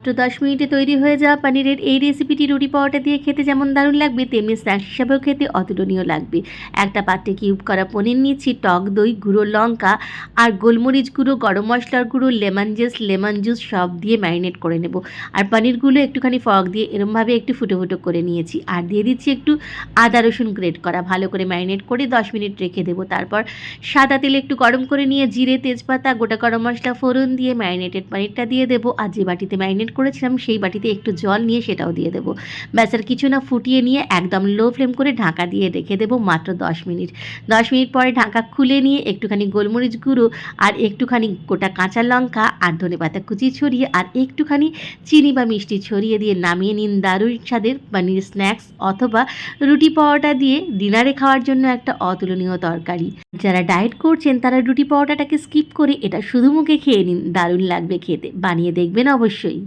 মাত্র 10 মিনিটে তৈরি হয়ে যাওয়া পনিরের এই রেসিপিটি রুটি পরোটা দিয়ে খেতে যেমন দারুণ লাগবে, তেমনি স্ন্যাক্স হিসাবেও খেতে অতুলনীয় লাগবে। একটা পাত্রে কিউব করা পনির নিচ্ছি, টক দই, গুঁড়ো লঙ্কা আর গোলমরিচ গুঁড়ো, গরম মশলার গুঁড়ো, লেমন জুস সব দিয়ে ম্যারিনেট করে নেব। আর পনিরগুলো একটুখানি ফর্ক দিয়ে এরমভাবে একটু ফুটো ফুটো করে নিয়েছি। আর দিয়ে দিচ্ছি একটু আদা রসুন গ্রেট করা। ভালো করে ম্যারিনেট করে 10 মিনিট রেখে দেবো। তারপর সাদা তেল একটু গরম করে নিয়ে জিরে, তেজপাতা, গোটা গরম মশলা ফোড়ন দিয়ে ম্যারিনেটেড পনিরটা দিয়ে দেবো। আর যে বাটিতে ম্যারিনেট করেছিলাম সেই বাটিতে একটু জল নিয়ে সেটাও দিয়ে দেবো। ব্যাস আর কিছু না, ফুটিয়ে নিয়ে একদম লো ফ্লেম করে ঢাকা দিয়ে রেখে দেবো মাত্র 10 মিনিট। 10 মিনিট পরে ঢাকা খুলে নিয়ে একটুখানি গোলমরিচ গুঁড়ো আর একটুখানি গোটা কাঁচা লঙ্কা আর ধনেপাতা কুচি ছড়িয়ে আর একটুখানি চিনি বা মিষ্টি ছড়িয়ে দিয়ে নামিয়ে নিন দারুণ স্বাদের পনির স্ন্যাক্স, অথবা রুটি পরোটা দিয়ে ডিনারে খাওয়ার জন্য একটা অতুলনীয় তরকারি। যারা ডায়েট করছেন তারা রুটি পরোটাটাকে স্কিপ করে এটা শুধু মুখে খেয়ে নিন, দারুণ লাগবে খেতে। বানিয়ে দেখবেন অবশ্যই।